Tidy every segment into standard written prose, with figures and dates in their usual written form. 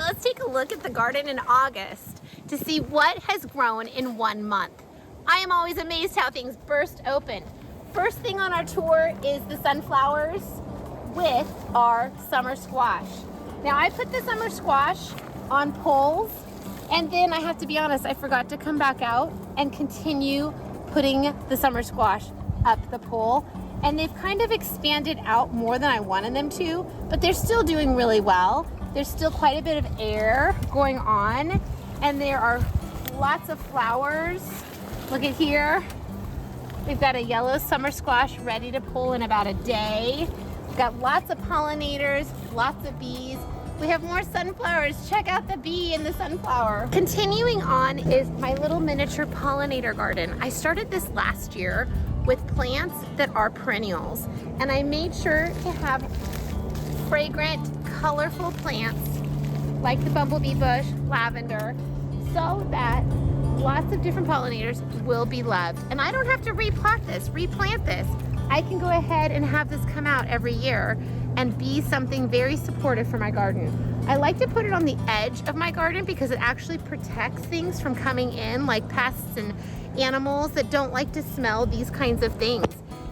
let's take a look at the garden in August to see what has grown in 1 month. I am always amazed how things burst open. First thing on our tour is the sunflowers with our summer squash. Now I put the summer squash on poles, and then I have to be honest, I forgot to come back out and continue putting the summer squash up the pole. And they've kind of expanded out more than I wanted them to, but they're still doing really well. There's still quite a bit of air going on, and there are lots of flowers. Look at here. We've got a yellow summer squash ready to pull in about a day. We've got lots of pollinators, lots of bees. We have more sunflowers. Check out the bee in the sunflower. Continuing on is my little miniature pollinator garden. I started this last year with plants that are perennials, and I made sure to have fragrant, colorful plants like the bumblebee bush, lavender, so that lots of different pollinators will be loved. And I don't have to replant this. I can go ahead and have this come out every year and be something very supportive for my garden. I like to put it on the edge of my garden because it actually protects things from coming in, like pests and animals that don't like to smell these kinds of things.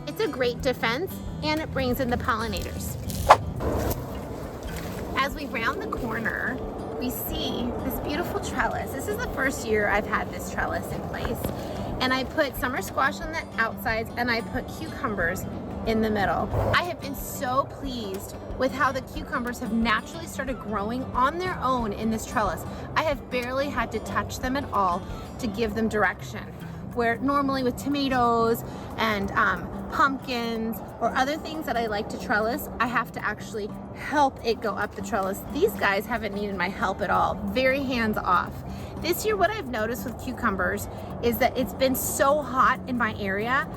It's a great defense, and it brings in the pollinators. As we round the corner, we see this beautiful trellis. This is the first year I've had this trellis in place. And I put summer squash on the outsides, and I put cucumbers in the middle. I have been so pleased with how the cucumbers have naturally started growing on their own in this trellis. I have barely had to touch them at all to give them direction. Where normally with tomatoes and pumpkins or other things that I like to trellis, I have to actually help it go up the trellis. These guys haven't needed my help at all. Very hands off. This year, what I've noticed with cucumbers is that it's been so hot in my area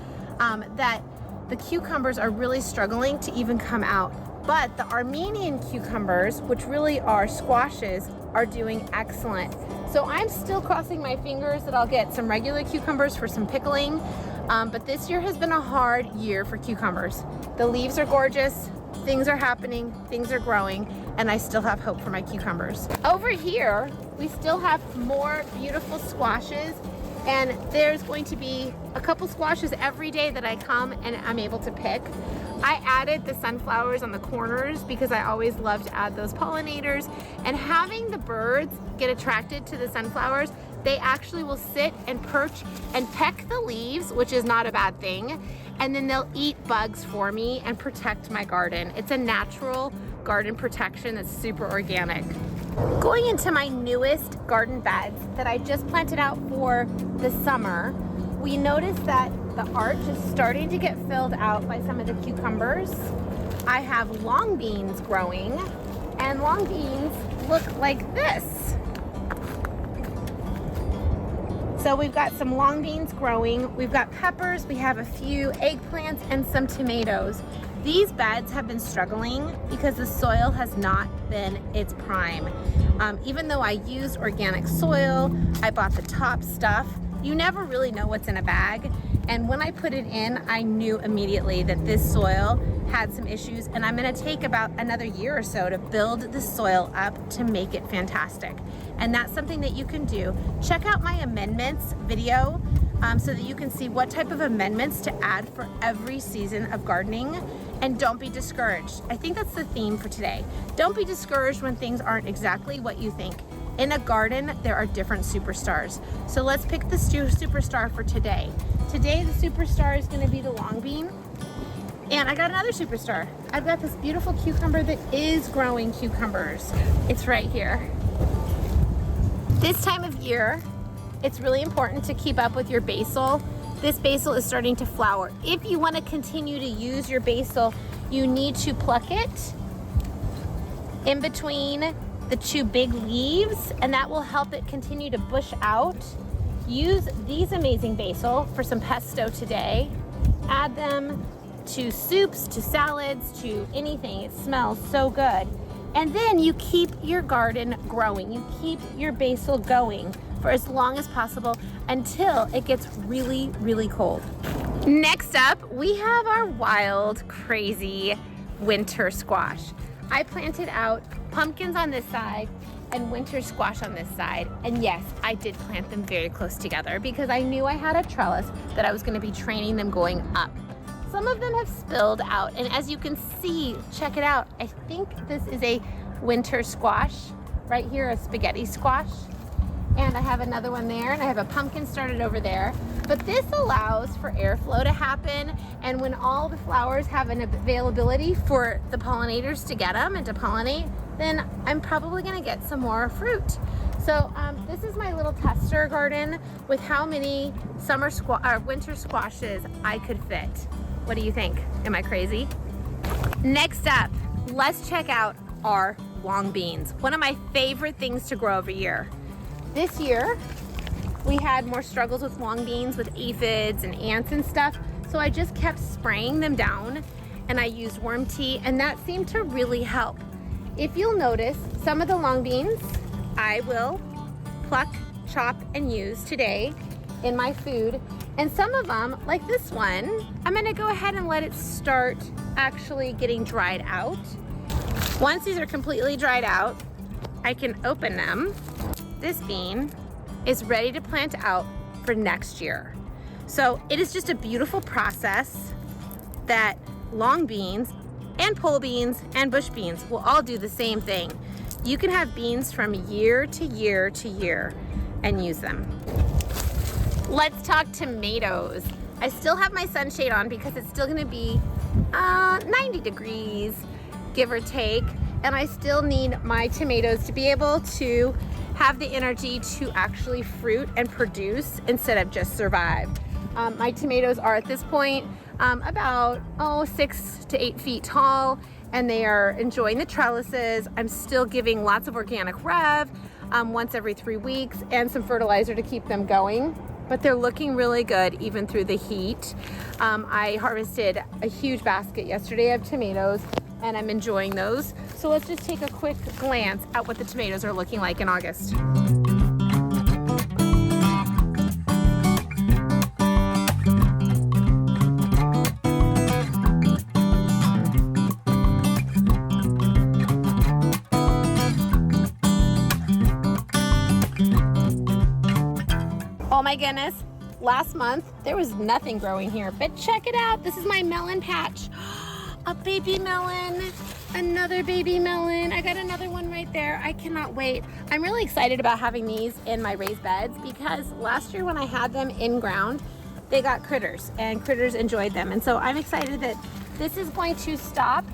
that the cucumbers are really struggling to even come out. But the Armenian cucumbers, which really are squashes, are doing excellent. So I'm still crossing my fingers that I'll get some regular cucumbers for some pickling. But this year has been a hard year for cucumbers. The leaves are gorgeous, things are happening, things are growing, and I still have hope for my cucumbers. Over here, we still have more beautiful squashes, and there's going to be a couple squashes every day that I come and I'm able to pick. I added the sunflowers on the corners because I always love to add those pollinators, and having the birds get attracted to the sunflowers, they actually will sit and perch and peck the leaves, which is not a bad thing, and then they'll eat bugs for me and protect my garden. It's a natural garden protection that's super organic. Going into my newest garden beds that I just planted out for the summer, we noticed that the arch is starting to get filled out by some of the cucumbers. I have long beans growing, and long beans look like this. So we've got some long beans growing, we've got peppers, we have a few eggplants and some tomatoes. These beds have been struggling because the soil has not been its prime. Even though I used organic soil, I bought the top stuff, you never really know what's in a bag. And when I put it in, I knew immediately that this soil had some issues, and I'm gonna take about another year or so to build the soil up to make it fantastic. And that's something that you can do. Check out my amendments video so that you can see what type of amendments to add for every season of gardening. And don't be discouraged. I think that's the theme for today. Don't be discouraged when things aren't exactly what you think. In a garden, there are different superstars. So let's pick the superstar for today. Today, the superstar is gonna be the long bean. And I got another superstar. I've got this beautiful cucumber that is growing cucumbers. It's right here. This time of year, it's really important to keep up with your basil. This basil is starting to flower. If you want to continue to use your basil, you need to pluck it in between the two big leaves, and that will help it continue to bush out. Use these amazing basil for some pesto today. Add them to soups, to salads, to anything. It smells so good. And then you keep your garden growing. You keep your basil going for as long as possible until it gets really, really cold. Next up, we have our wild, crazy winter squash. I planted out pumpkins on this side and winter squash on this side. And yes, I did plant them very close together because I knew I had a trellis that I was going to be training them going up. Some of them have spilled out, and as you can see, check it out. I think this is a winter squash right here, a spaghetti squash. And I have another one there, and I have a pumpkin started over there. But this allows for airflow to happen, and when all the flowers have an availability for the pollinators to get them and to pollinate, then I'm probably gonna get some more fruit. So this is my little tester garden with how many winter squashes I could fit. What do you think? Am I crazy? Next up, let's check out our long beans. One of my favorite things to grow every year. This year, we had more struggles with long beans with aphids and ants and stuff, so I just kept spraying them down, and I used worm tea, and that seemed to really help. If you'll notice, some of the long beans I will pluck, chop, and use today in my food, and some of them, like this one, I'm gonna go ahead and let it start actually getting dried out. Once these are completely dried out, I can open them. This bean is ready to plant out for next year. So it is just a beautiful process that long beans and pole beans and bush beans will all do the same thing. You can have beans from year to year to year and use them. Let's talk tomatoes. I still have my sunshade on because it's still gonna be 90 degrees, give or take, and I still need my tomatoes to be able to have the energy to actually fruit and produce instead of just survive. My tomatoes are at this point about 6 to 8 feet tall, and they are enjoying the trellises. I'm still giving lots of organic rev once every 3 weeks and some fertilizer to keep them going, but they're looking really good even through the heat. I harvested a huge basket yesterday of tomatoes, and I'm enjoying those. So let's just take a quick glance at what the tomatoes are looking like in August. Oh my goodness, last month there was nothing growing here, but check it out. This is my melon patch. A baby melon, another baby melon. I got another one right there. I cannot wait. I'm really excited about having these in my raised beds because last year when I had them in ground, they got critters and critters enjoyed them. And so I'm excited that this is going to stop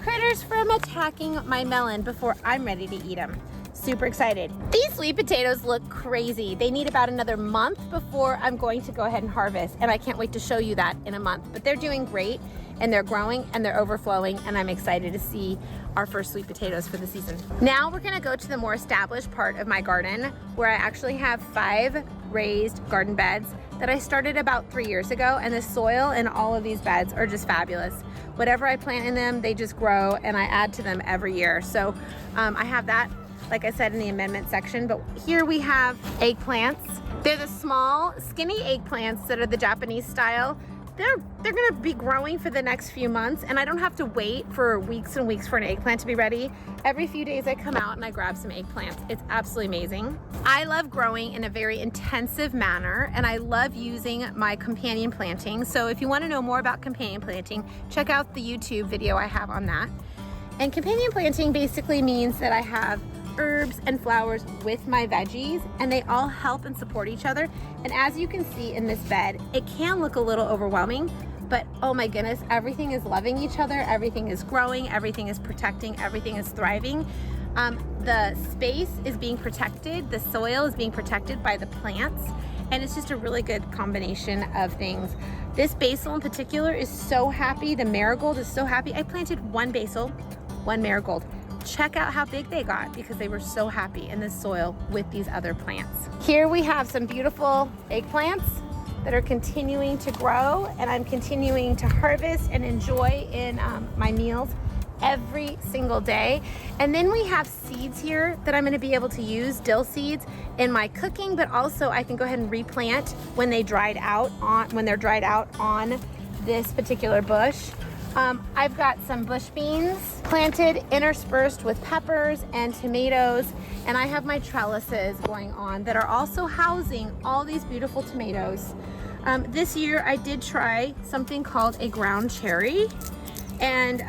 critters from attacking my melon before I'm ready to eat them. Super excited. These sweet potatoes look crazy. They need about another month before I'm going to go ahead and harvest, and I can't wait to show you that in a month. But they're doing great, and they're growing, and they're overflowing, and I'm excited to see our first sweet potatoes for the season. Now we're gonna go to the more established part of my garden where I actually have 5 raised garden beds that I started about 3 years ago, and the soil in all of these beds are just fabulous. Whatever I plant in them, they just grow, and I add to them every year. So I have that, like I said, in the amendment section, but here we have eggplants. They're the small, skinny eggplants that are the Japanese style. They're gonna be growing for the next few months, and I don't have to wait for weeks and weeks for an eggplant to be ready. Every few days I come out and I grab some eggplants. It's absolutely amazing. I love growing in a very intensive manner, and I love using my companion planting. So if you wanna know more about companion planting, check out the YouTube video I have on that. And companion planting basically means that I have herbs and flowers with my veggies, and they all help and support each other. And as you can see in this bed, it can look a little overwhelming, but oh my goodness, everything is loving each other, everything is growing, everything is protecting, everything is thriving. The space is being protected, the soil is being protected by the plants, and it's just a really good combination of things. This basil in particular is so happy. The marigold is so happy. I planted 1 basil, 1 marigold. Check out how big they got because they were so happy in the soil with these other plants. Here we have some beautiful eggplants that are continuing to grow, and I'm continuing to harvest and enjoy in my meals every single day. And then we have seeds here that I'm going to be able to use, dill seeds, in my cooking, but also I can go ahead and replant when they're dried out on this particular bush. I've got some bush beans planted, interspersed with peppers and tomatoes, and I have my trellises going on that are also housing all these beautiful tomatoes. This year I did try something called a ground cherry, and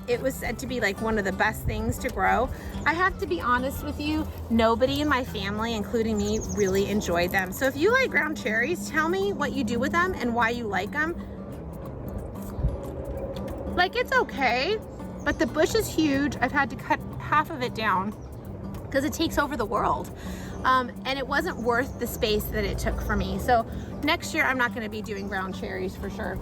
it was said to be like one of the best things to grow. I have to be honest with you, nobody in my family, including me, really enjoyed them. So if you like ground cherries, tell me what you do with them and why you like them. Like, it's okay, but the bush is huge. I've had to cut half of it down because it takes over the world. And it wasn't worth the space that it took for me. So next year, I'm not gonna be doing ground cherries for sure.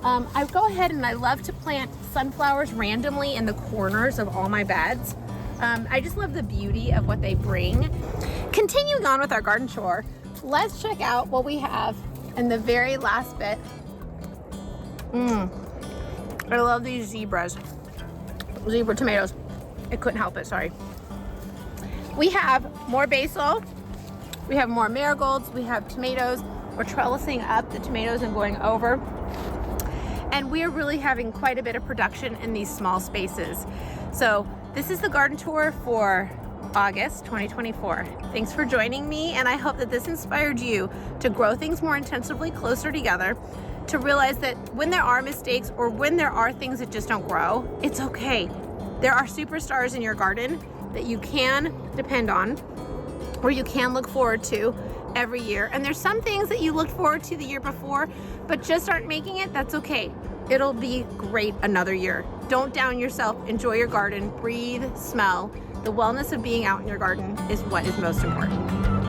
I go ahead and I love to plant sunflowers randomly in the corners of all my beds. I just love the beauty of what they bring. Continuing on with our garden chore, let's check out what we have in the very last bit. I love these zebra tomatoes. I couldn't help it, sorry. We have more basil, we have more marigolds, we have tomatoes. We're trellising up the tomatoes and going over. And we're really having quite a bit of production in these small spaces. So this is the garden tour for August 2024. Thanks for joining me, and I hope that this inspired you to grow things more intensively closer together, to realize that when there are mistakes or when there are things that just don't grow, it's okay. There are superstars in your garden that you can depend on or you can look forward to every year. And there's some things that you looked forward to the year before but just aren't making it. That's okay. It'll be great another year. Don't down yourself. Enjoy your garden. Breathe, smell. The wellness of being out in your garden is what is most important.